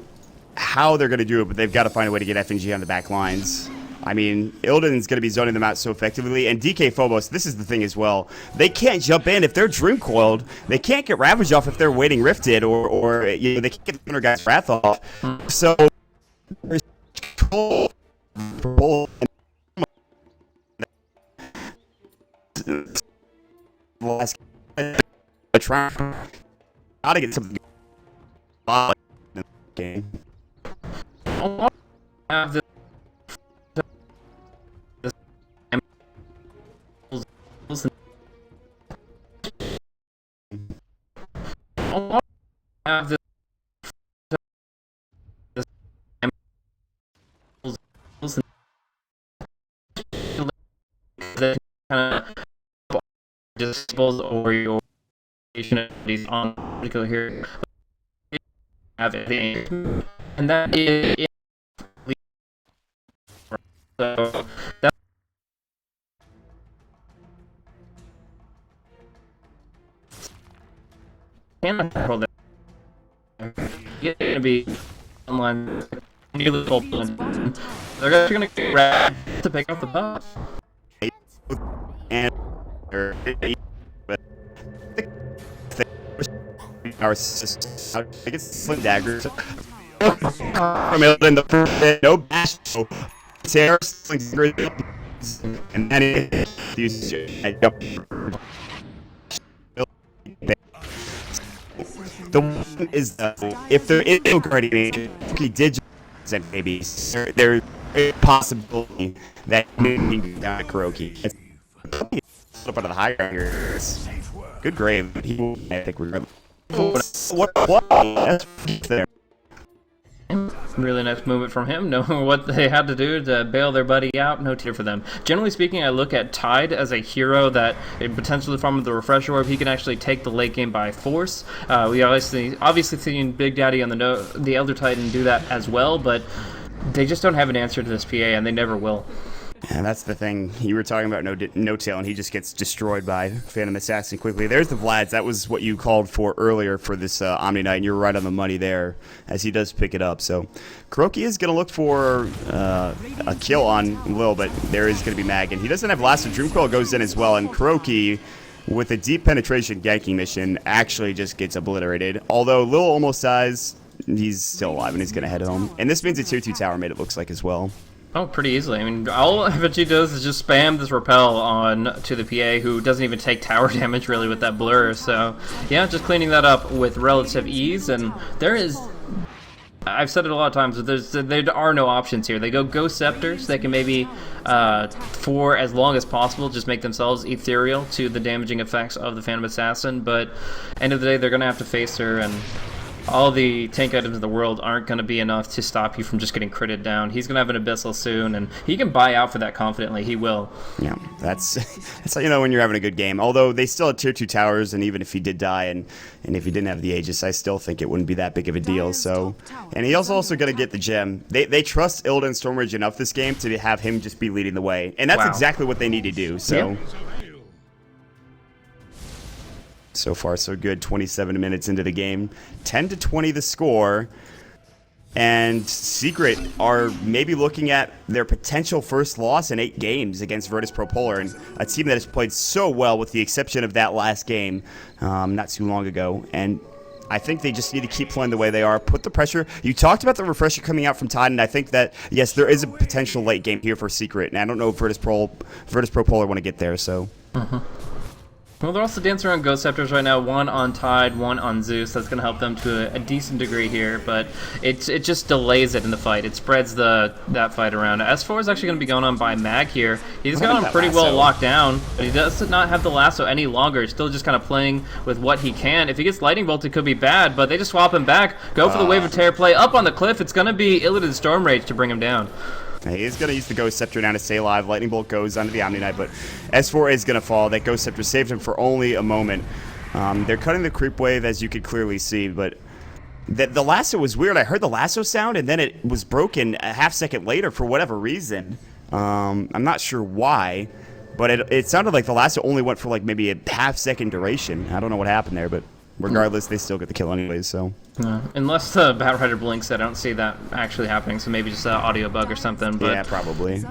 how they're going to do it, but they've got to find a way to get FNG on the back lines. I mean, Illidan's going to be zoning them out so effectively, and DK Phobos, this is the thing as well. They can't jump in if they're Dream Coiled. They can't get Ravage off if they're waiting Rifted, or you know, they can't get the Thunder Guy's Wrath off. So, there's control for last try to get something in the game. Have this have this disables or your abilities on particular here have it, and that is so that cannot control that. You're going to be online nearly full. They're going to grab to pick up the buff. And our system, I guess Slim Daggers from Illidan, the no bash. Sarah, and then the one is if there is no guardian angel, he did and maybe there's a possibility that maybe down to Kuroki. It's a little bit of the higher here. Good grave, but I think we're what? That's there. Really nice movement from him, knowing what they had to do to bail their buddy out. No tear for them. Generally speaking, I look at Tide as a hero that potentially from the refresher orb, he can actually take the late game by force. We obviously seen Big Daddy on the Elder Titan do that as well, but they just don't have an answer to this PA, and they never will. And that's the thing. You were talking about no tail, and he just gets destroyed by Phantom Assassin quickly. There's the Vlads. That was what you called for earlier for this Omni Knight, and you're right on the money there as he does pick it up. So Kuroki is going to look for a kill on Lil, but there is going to be Mag, and he doesn't have Lasso. Dreamcoil goes in as well, and Kuroki, with a deep penetration ganking mission, actually just gets obliterated. Although Lil almost dies, he's still alive, and he's going to head home. And this means a tier 2 tower mate, it looks like, as well. Oh, pretty easily. I mean, all FNG does is just spam this repel on to the PA, who doesn't even take tower damage, really, with that blur. So, yeah, just cleaning that up with relative ease. And there is... I've said it a lot of times, but there are no options here. They go Ghost Scepters. They can maybe, for as long as possible, just make themselves ethereal to the damaging effects of the Phantom Assassin. But, end of the day, they're going to have to face her, and all the tank items in the world aren't going to be enough to stop you from just getting critted down. He's going to have an Abyssal soon, and he can buy out for that confidently. He will. Yeah, that's how you know when you're having a good game. Although they still had tier 2 towers, and even if he did die, and if he didn't have the Aegis, I still think it wouldn't be that big of a deal. So, and he's also going to get the gem. They trust Illidan Stormrage enough this game to have him just be leading the way, and that's exactly what they need to do. So. Yeah. So far, so good. 27 minutes into the game. 10-20 the score. And Secret are maybe looking at their potential first loss in 8 games against Virtus.pro Polar, and a team that has played so well with the exception of that last game not too long ago. And I think they just need to keep playing the way they are, put the pressure. You talked about the refresher coming out from Tide, and I think that, yes, there is a potential late game here for Secret. And I don't know if Virtus.pro Polar want to get there, so... Well, they're also dancing around Ghost Scepters right now, one on Tide, one on Zeus. That's going to help them to a decent degree here, but it just delays it in the fight. It spreads that fight around. S4 is actually going to be going on by Mag here. He's got him pretty well locked down, but he does not have the lasso any longer. He's still just kind of playing with what he can. If he gets Lightning Bolt, it could be bad, but they just swap him back, go for the Wave of Terror play, up on the cliff. It's going to be Illidan Stormrage to bring him down. He's going to use the Ghost Scepter now to stay alive. Lightning Bolt goes onto the Omni Knight, but S4 is going to fall. That Ghost Scepter saved him for only a moment. They're cutting the creep wave, as you could clearly see, but the lasso was weird. I heard the lasso sound, and then it was broken a half second later for whatever reason. I'm not sure why, but it sounded like the lasso only went for like maybe a half second duration. I don't know what happened there, but regardless, they still get the kill anyways, so... Unless the Batrider blinks, I don't see that actually happening, so maybe just an audio bug or something. But yeah, probably.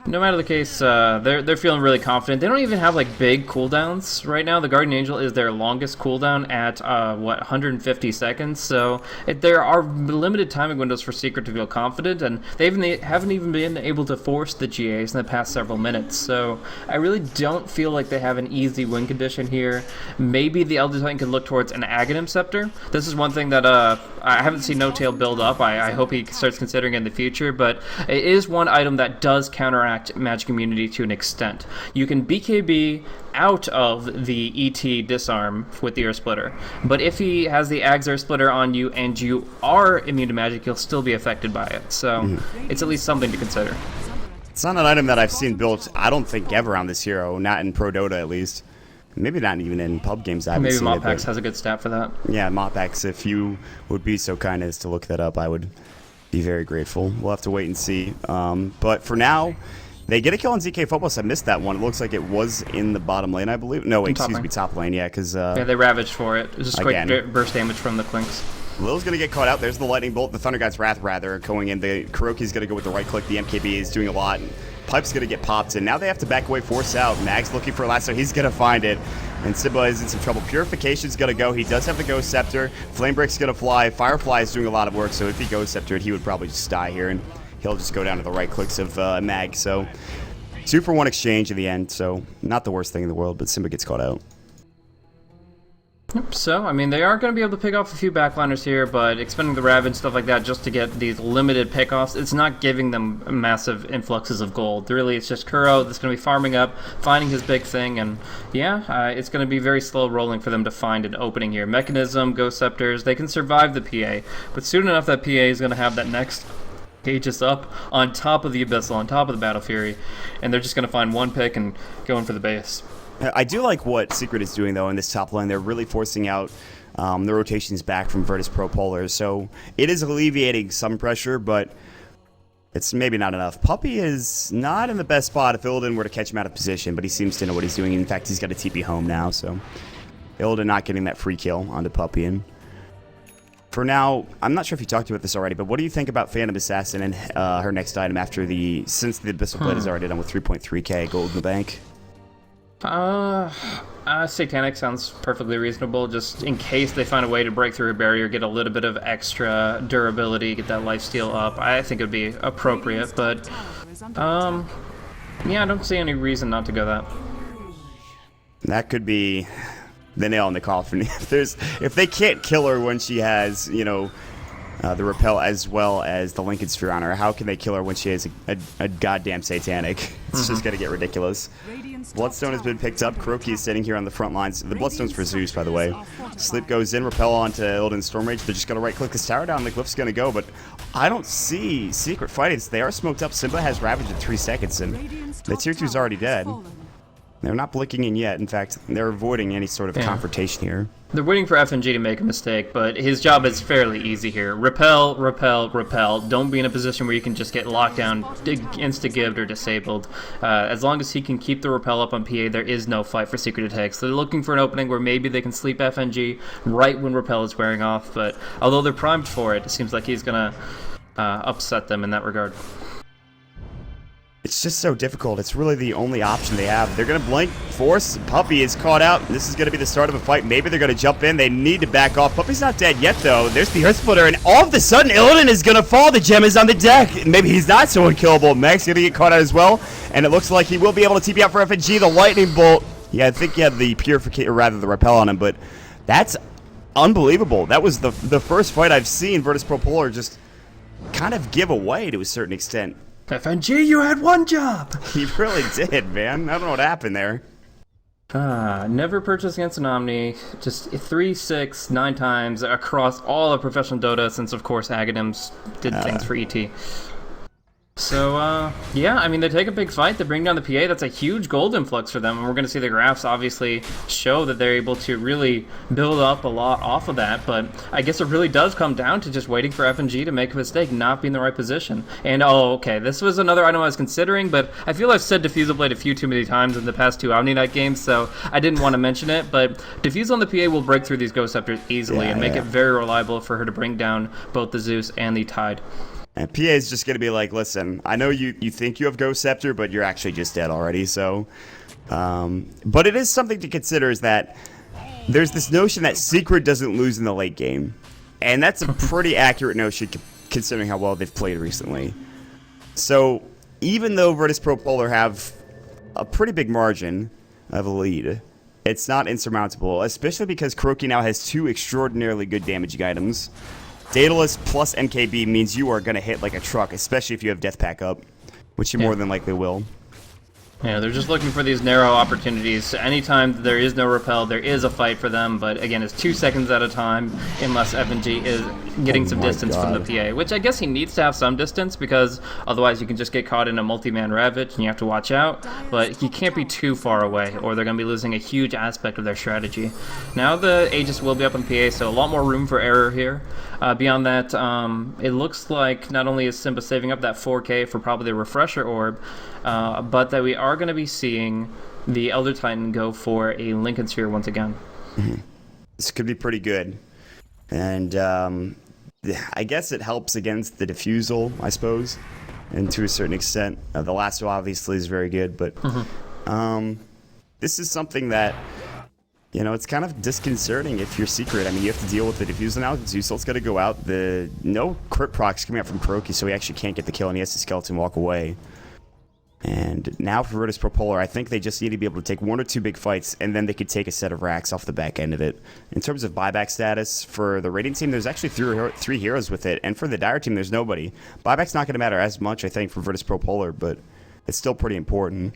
No matter the case, they're feeling really confident. They don't even have like big cooldowns right now. The Guardian Angel is their longest cooldown at 150 seconds. So there are limited timing windows for Secret to feel confident, and they haven't even been able to force the GAs in the past several minutes. So I really don't feel like they have an easy win condition here. Maybe the Elder Titan can look towards an Aghanim Scepter. This is one thing that I haven't seen No Tail build up. I hope he starts considering in the future, but it is one item that does counteract Magic Immunity to an extent. You can BKB out of the ET disarm with the Earth Splitter, but if he has the Ags Earth Splitter on you and you are immune to magic, you'll still be affected by it. So it's at least something to consider. It's not an item that I've seen built, I don't think, ever on this hero, not in Pro Dota at least. Maybe not even in pub games. I haven't seen it. Maybe Moppax has a good stat for that. Yeah, Moppax, if you would be so kind as to look that up, I would be very grateful. We'll have to wait and see. But for now, they get a kill on ZK Phobos. I missed that one. It looks like it was in the bottom lane, I believe. No, wait, excuse me, top lane, yeah, because... yeah, they ravaged for it. It was just quick burst damage from the Clinks. Lil's going to get caught out. There's the Lightning Bolt. The Thunder God's Wrath, rather, going in. The Kuroki's going to go with the right click. The MKB is doing a lot. Pipe's going to get popped, and now they have to back away, force out. Mag's looking for a lasso. He's going to find it, and Simba is in some trouble. Purification's going to go. He does have the Ghost Scepter. Flamebreak's going to fly. Firefly is doing a lot of work, so if he Ghost Sceptered, he would probably just die here, and he'll just go down to the right clicks of Mag. So 2-for-1 exchange in the end, so not the worst thing in the world, but Simba gets caught out. Yep, so, I mean, they are going to be able to pick off a few backliners here, but expending the Ravage, stuff like that, just to get these limited pickoffs, it's not giving them massive influxes of gold. Really, it's just Kuro that's going to be farming up, finding his big thing, and yeah, it's going to be very slow rolling for them to find an opening here. Mechanism, Ghost Scepters, they can survive the PA, but soon enough that PA is going to have that next Aegis up on top of the Abyssal, on top of the Battle Fury, and they're just going to find one pick and go in for the base. I do like what Secret is doing, though, in this top lane. They're really forcing out the rotations back from Virtus.pro Polar, so it is alleviating some pressure, but it's maybe not enough. Puppey is not in the best spot if Illidan were to catch him out of position, but he seems to know what he's doing. In fact, he's got a TP home now, so Illidan not getting that free kill onto Puppey. And for now, I'm not sure if you talked about this already, but what do you think about Phantom Assassin and her next item since the Abyssal Blade is already done with 3.3k gold in the bank? Satanic sounds perfectly reasonable, just in case they find a way to break through a barrier, get a little bit of extra durability, get that lifesteal up. I think it would be appropriate, but yeah, I don't see any reason not to go that. That could be the nail in the coffin. If they can't kill her when she has, the repel as well as the Lincoln Sphere on her, how can they kill her when she has a goddamn Satanic? It's just gonna get ridiculous. Bloodstone has been picked up. Kuroki is sitting here on the front lines. The Bloodstone's for Zeus, by the way. Sleep goes in, repel onto Illidan Stormrage. They're just gonna right-click this tower down. The Glyph's gonna go, but I don't see Secret fighting. They are smoked up. Simba has Ravage in 3 seconds, and the tier 2's already dead. They're not blinking in yet. In fact, they're avoiding any sort of confrontation here. They're waiting for FNG to make a mistake, but his job is fairly easy here. Repel, repel, repel. Don't be in a position where you can just get locked down, insta-gived, or disabled. As long as he can keep the repel up on PA, there is no fight for Secret to take. So they're looking for an opening where maybe they can sleep FNG right when repel is wearing off, but although they're primed for it, it seems like he's going to upset them in that regard. It's just so difficult. It's really the only option they have. They're going to blink. Force. Puppey is caught out. This is going to be the start of a fight. Maybe they're going to jump in. They need to back off. Puppey's not dead yet, though. There's the Earth Splitter, and all of a sudden, Illidan is going to fall. The gem is on the deck. Maybe he's not so unkillable. Meg's going to get caught out as well, and it looks like he will be able to TP out for FNG. The Lightning Bolt. Yeah, I think he had the Purification, or rather the Repel on him, but that's unbelievable. That was the first fight I've seen Virtus.pro Polar just kind of give away to a certain extent. FNG, you had one job! He really did, man. I don't know what happened there. Never purchased against an Omni. Just 3, 6, 9 times across all of professional Dota since, of course, Aghanims did things for ET. So, yeah, I mean, they take a big fight. They bring down the PA. That's a huge gold influx for them. And we're going to see the graphs obviously show that they're able to really build up a lot off of that. But I guess it really does come down to just waiting for FNG to make a mistake, not be in the right position. And, okay, this was another item I was considering, but I feel I've said Diffusal Blade a few too many times in the past 2 Omni Night games, so I didn't want to mention it. But Diffuse on the PA will break through these Ghost Scepters easily and make it very reliable for her to bring down both the Zeus and the Tide. And PA is just going to be like, listen, I know you think you have Ghost Scepter, but you're actually just dead already, so... but it is something to consider is that there's this notion that Secret doesn't lose in the late game. And that's a pretty accurate notion considering how well they've played recently. So, even though Virtus.pro Polar have a pretty big margin of a lead, it's not insurmountable, especially because Kuroki now has 2 extraordinarily good damaging items. Daedalus plus MKB means you are going to hit like a truck, especially if you have Death Pack up, which you more than likely will. Yeah, they're just looking for these narrow opportunities. Anytime there is no repel, there is a fight for them, but again, it's 2 seconds at a time unless FNG is getting some distance from the PA, which I guess he needs to have some distance because otherwise you can just get caught in a multi-man Ravage and you have to watch out, but he can't be too far away or they're going to be losing a huge aspect of their strategy. Now the Aegis will be up on PA, so a lot more room for error here. Beyond that, it looks like not only is Simba saving up that 4k for probably the Refresher Orb, but that we are going to be seeing the Elder Titan go for a Lincoln Sphere once again. This could be pretty good. And I guess it helps against the Diffusal, I suppose, and to a certain extent. The Lasso obviously is very good, but this is something that You know, it's kind of disconcerting if you're Secret. I mean, you have to deal with the diffuser now. Zeusalt's got to go out. No crit procs coming out from Kuroki, so he actually can't get the kill, and he has to skeleton walk away. And now for Virtus.pro, I think they just need to be able to take 1 or 2 big fights, and then they could take a set of racks off the back end of it. In terms of buyback status, for the Radiant team, there's actually 3 heroes with it, and for the Dire team, there's nobody. Buyback's not going to matter as much, I think, for Virtus.pro, but it's still pretty important.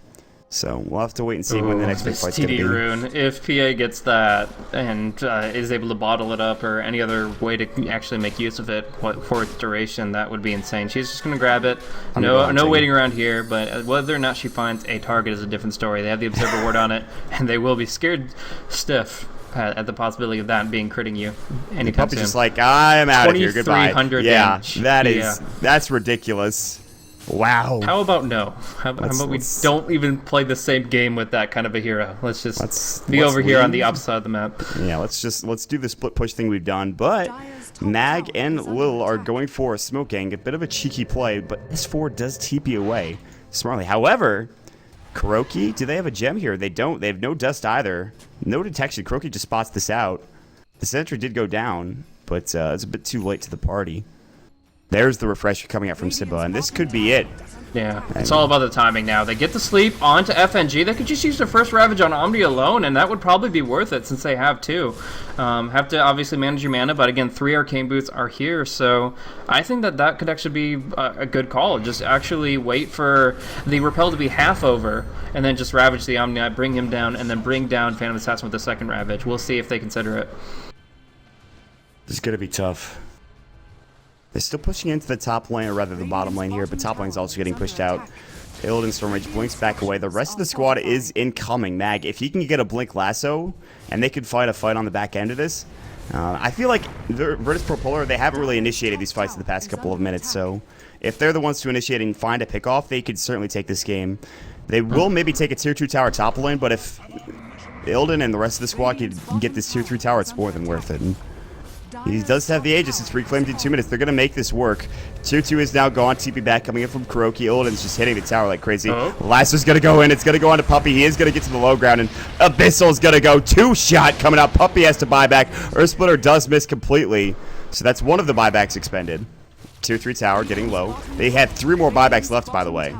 So we'll have to wait and see when the next big fight's going to be. Rune, if PA gets that and is able to bottle it up or any other way to actually make use of it for its duration, that would be insane. She's just going to grab it. No waiting around here, but whether or not she finds a target is a different story. They have the Observer Ward on it, and they will be scared stiff at the possibility of that being critting you anytime soon. Just like, I'm out of here, goodbye. 2,300 yeah, damage. That's ridiculous. Wow. How about no? How about we don't even play the same game with that kind of a hero? Let's be over here on the opposite side of the map. Yeah, let's do the split push thing we've done. But Mag and Lil are going for a smoke gang. A bit of a cheeky play, but S4 does TP away smartly. However, Kuroki, do they have a gem here? They don't. They have no dust either. No detection. Kuroki just spots this out. The sentry did go down, but it's a bit too late to the party. There's the refresher coming out from Sibba, and this could be it. Yeah, it's all about the timing now. They get to sleep onto FNG. They could just use their first Ravage on Omni alone, and that would probably be worth it since they have 2. Have to obviously manage your mana, but again, 3 Arcane Boots are here, so I think that could actually be a good call. Just actually wait for the Repel to be half over, and then just Ravage the Omni, bring him down, and then bring down Phantom Assassin with the second Ravage. We'll see if they consider it. This is going to be tough. They're still pushing into the top lane, or rather the bottom lane here, but top lane's also getting pushed out. Illidan Stormrage blinks back away. The rest of the squad is incoming. Mag, if he can get a Blink Lasso, and they could fight a fight on the back end of this, I feel like the Virtus.pro, they haven't really initiated these fights in the past couple of minutes, so if they're the ones to initiate and find a pick-off, they could certainly take this game. They will maybe take a Tier 2 tower top lane, but if Illidan and the rest of the squad could get this Tier 3 tower, it's more than worth it. He does have the Aegis. It's reclaimed in 2 minutes. They're going to make this work. Tier 2 is now gone. TP back coming in from Kuroki. Illidan's just hitting the tower like crazy. Lasso's going to go in. It's going to go on to Puppey. He is going to get to the low ground, and Abyssal's going to go. 2-shot coming out. Puppey has to buy back. Earthsplitter does miss completely. So that's one of the buybacks expended. Tier 3 tower getting low. They have 3 more buybacks left, by the way.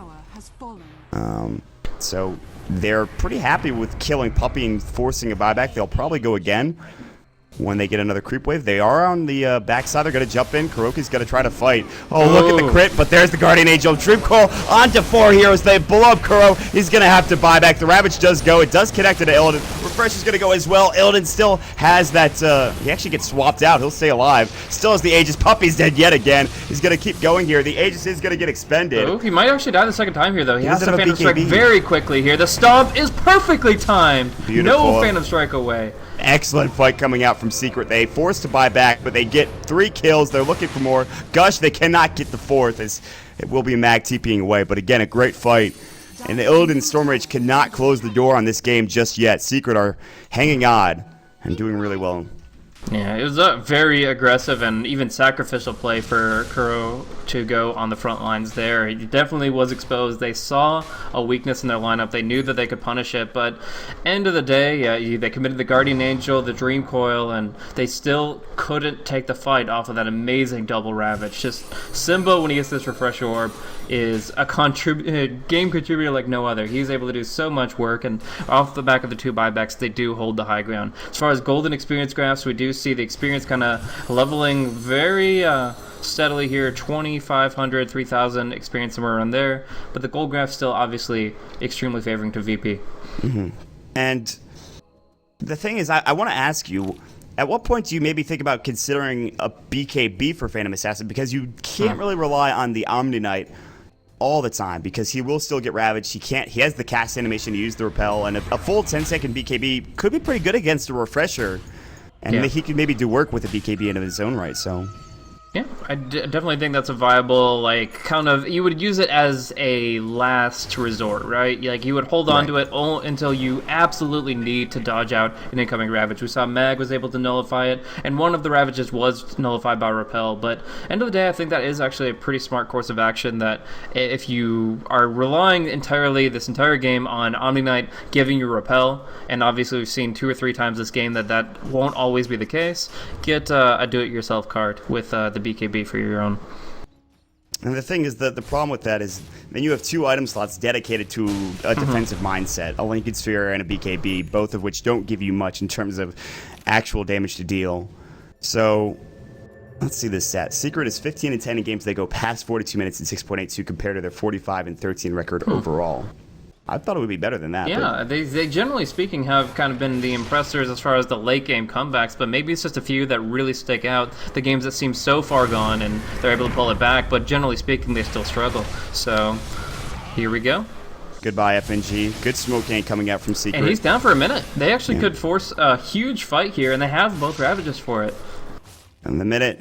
So they're pretty happy with killing Puppey and forcing a buyback. They'll probably go again when they get another creep wave. They are on the backside. They're going to jump in. Kuroki's going to try to fight. Oh, look at the crit, but there's the Guardian Angel. Dream Coil onto 4 heroes. They blow up Kuro. He's going to have to buy back. The Ravage does go. It does connect to Illidan. Refresh is going to go as well. Illidan still has that. He actually gets swapped out. He'll stay alive. Still has the Aegis. Puppey's dead yet again. He's going to keep going here. The Aegis is going to get expended. Oh, he might actually die the second time here, though. He has to Phantom Strike very quickly here. The stomp is perfectly timed. Beautiful. No Phantom Strike away. Excellent fight coming out from Secret. They forced to buy back, but they get 3 kills. They're looking for more. Gush, they cannot get the 4th, as it will be Mag TPing away. But again, a great fight. And the Illidan Stormrage cannot close the door on this game just yet. Secret are hanging on and doing really well. Yeah, it was a very aggressive and even sacrificial play for Kuro to go on the front lines there. He definitely was exposed. They saw a weakness in their lineup. They knew that they could punish it, but end of the day, yeah, they committed the Guardian Angel, the Dream Coil, and they still couldn't take the fight off of that amazing double Ravage. Just Simba, when he gets this Refresh Orb, is a game contributor like no other. He's able to do so much work, and off the back of the 2 buybacks, they do hold the high ground. As far as golden experience graphs, we do see the experience kind of leveling very steadily here. 2,500, 3,000 experience somewhere around there, but the gold graph still obviously extremely favoring to VP. And the thing is, I want to ask you, at what point do you maybe think about considering a BKB for Phantom Assassin, because you can't really rely on the Omni Knight all the time, because he will still get ravaged. He has the cast animation to use the repel, and a full 10-second BKB could be pretty good against a refresher, and he could maybe do work with a BKB in his own right. So Yeah, I definitely think that's a viable, like, kind of, you would use it as a last resort, right? Like, you would hold on to it until you absolutely need to dodge out an incoming Ravage. We saw Mag was able to nullify it, and one of the Ravages was nullified by Repel, but end of the day, I think that is actually a pretty smart course of action, that if you are relying entirely, this entire game, on Omni Knight giving you Repel, and obviously we've seen 2 or 3 times this game that won't always be the case, get a do-it-yourself card with the BKB for your own. And the thing is that the problem with that is then you have 2 item slots dedicated to a defensive mindset, a Linked Sphere and a BKB, both of which don't give you much in terms of actual damage to deal. So let's see this stat. Secret is 15-10 in games they go past 42 minutes in 6.82 compared to their 45-13 record overall. I thought it would be better than that. Yeah, they generally speaking have kind of been the impressors as far as the late game comebacks, but maybe it's just a few that really stick out. The games that seem so far gone and they're able to pull it back, but generally speaking, they still struggle. So here we go. Goodbye, FNG. Good smoke gang coming out from Secret. And he's down for a minute. They actually could force a huge fight here, and they have both Ravages for it. In the minute,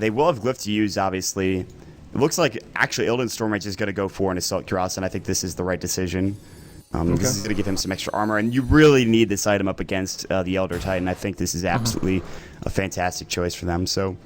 they will have Glyph to use, obviously. It looks like actually Illidan Stormrage is going to go for an Assault Cuirass, and I think this is the right decision. This is going to give him some extra armor, and you really need this item up against the Elder Titan. I think this is absolutely a fantastic choice for them. So,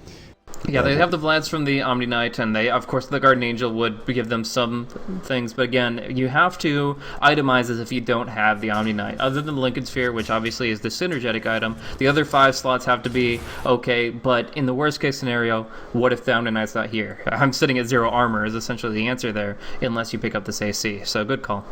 yeah, they have the Vlads from the Omni Knight, and they, of course, the Guardian Angel would give them some things, but again, you have to itemize as if you don't have the Omni Knight. Other than the Linked Sphere, which obviously is the synergetic item, the other 5 slots have to be okay, but in the worst case scenario, what if the Omni Knight's not here? I'm sitting at 0 armor is essentially the answer there, unless you pick up this AC, so good call.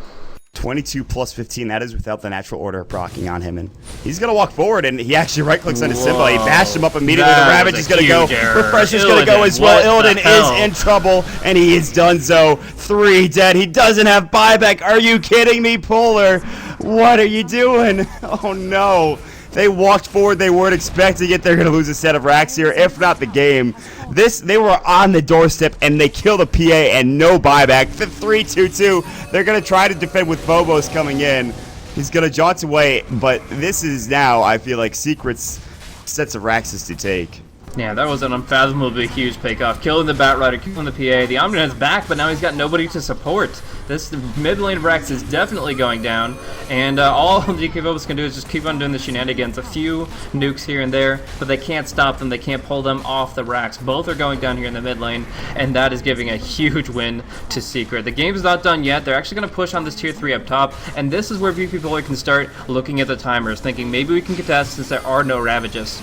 22 plus 15, that is without the natural order proccing on him. And he's going to walk forward, and he actually right-clicks on his symbol. He bashed him up immediately. The Ravage is going to go. Refresh is going to go as well. Illidan is in trouble, and he is done so. 3 dead. He doesn't have buyback. Are you kidding me, Polar? What are you doing? Oh, no. They walked forward. They weren't expecting it. They're going to lose a set of racks here, if not the game. They were on the doorstep, and they killed a PA and no buyback. 3-2-2. They're going to try to defend with Phobos coming in. He's going to jaunt away, but this is now, I feel like, Secret's sets of racks is to take. Yeah, that was an unfathomably huge pickoff. Killing the Batrider, killing the PA. The Omni Knight's back, but now he's got nobody to support. This mid lane of Rax is definitely going down, and all DK Phobos can do is just keep on doing the shenanigans. A few nukes here and there, but they can't stop them. They can't pull them off the Rax. Both are going down here in the mid lane, and that is giving a huge win to Secret. The game's not done yet. They're actually going to push on this tier 3 up top, and this is where VP Polar can start looking at the timers, thinking maybe we can contest since there are no Ravages.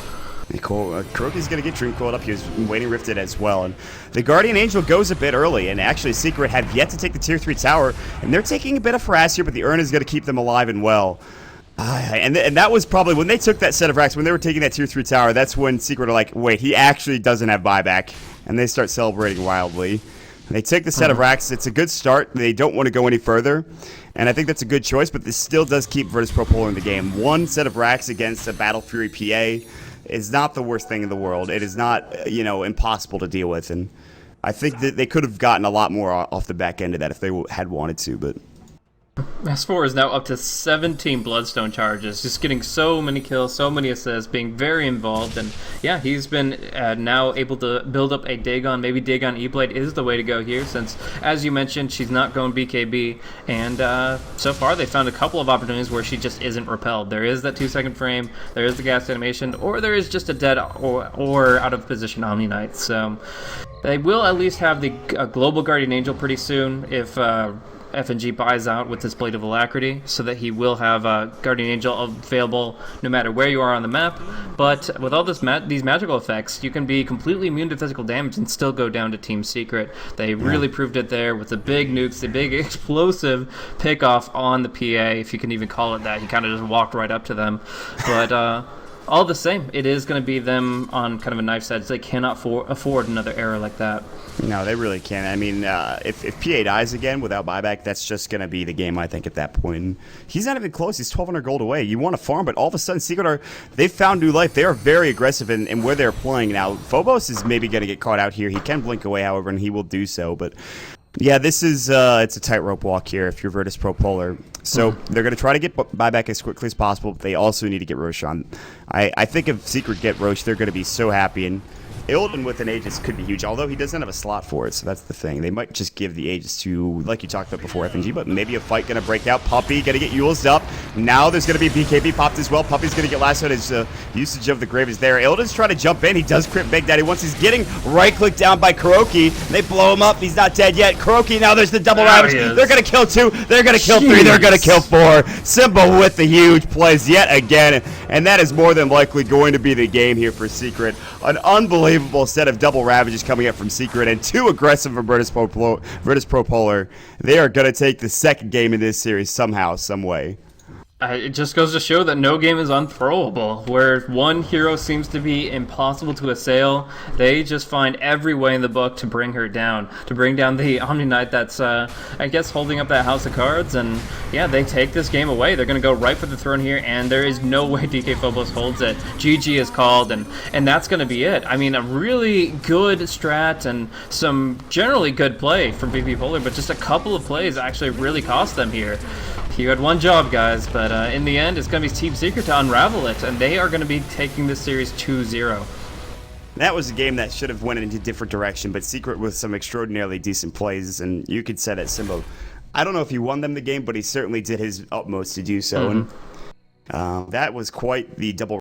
Cool. Kuroki's going to get Dream Coiled up. He was waiting Rifted as well. And the Guardian Angel goes a bit early. And actually, Secret have yet to take the Tier 3 tower. And they're taking a bit of harass here, but the Urn is going to keep them alive and well. And that was probably when they took that set of racks, when they were taking that Tier 3 tower, that's when Secret are like, wait, he actually doesn't have buyback. And they start celebrating wildly. They take the set of racks. It's a good start. They don't want to go any further. And I think that's a good choice, but this still does keep Virtus.pro Polar in the game. 1 set of racks against a Battle Fury PA is not the worst thing in the world. It is not, impossible to deal with. And I think that they could have gotten a lot more off the back end of that if they had wanted to, but S4 is now up to 17 Bloodstone charges, just getting so many kills, so many assists, being very involved, and yeah, he's been now able to build up a Dagon. Maybe Dagon E-Blade is the way to go here, since, as you mentioned, she's not going BKB, and so far they found a couple of opportunities where she just isn't repelled. There is that 2-second frame, there is the gas animation, or there is just a dead or out of position Omni Knight, so they will at least have the Global Guardian Angel pretty soon if FNG buys out with this Blade of Alacrity, so that he will have Guardian Angel available no matter where you are on the map. But with all these magical effects, you can be completely immune to physical damage and still go down to Team Secret. They really proved it there with the big nukes, the big explosive pickoff on the PA, if you can even call it that. He kind of just walked right up to them. But all the same, it is going to be them on kind of a knife's edge. They cannot afford another error like that. No, they really can't. I mean, if PA dies again without buyback, that's just going to be the game, I think, at that point. And he's not even close. He's 1,200 gold away. You want to farm, but all of a sudden, Secret they've found new life. They are very aggressive in where they're playing. Now, Phobos is maybe going to get caught out here. He can blink away, however, and he will do so. But yeah, this is it's a tightrope walk here if you're Virtus.pro Polar. So they're going to try to get buyback as quickly as possible, but they also need to get Roche on. I think if Secret get Roche, they're going to be so happy. And Illidan with an Aegis could be huge, although he doesn't have a slot for it, so that's the thing. They might just give the Aegis to, like you talked about before, FNG, but maybe a fight going to break out. Puppey going to get used up. Now there's going to be BKB popped as well. Puppey's going to get lassoed. His usage of the grave is there. Illidan's trying to jump in. He does crit Big Daddy once he's getting right-clicked down by Kuroki. They blow him up. He's not dead yet. Kuroki, now there's the double ravage. They're going to kill 2. They're going to kill 3. They're going to kill 4. Simba with the huge plays yet again, and that is more than likely going to be the game here for Secret. An unbelievable set of double ravages coming up from Secret, and 2 aggressive from Virtus.pro Polar. They are going to take the second game in this series somehow, some way. It just goes to show that no game is unthrowable. Where one hero seems to be impossible to assail, they just find every way in the book to bring her down. To bring down the Omni Knight that's, I guess, holding up that house of cards. And yeah, they take this game away. They're going to go right for the throne here, and there is no way DK Phobos holds it. GG is called, and that's going to be it. I mean, a really good strat and some generally good play from VP Polar, but just a couple of plays actually really cost them here. You had one job, guys, but in the end, it's going to be Team Secret to unravel it, and they are going to be taking this series 2-0. That was a game that should have went into a different direction, but Secret with some extraordinarily decent plays, and you could say that Simba, I don't know if he won them the game, but he certainly did his utmost to do so, and that was quite the double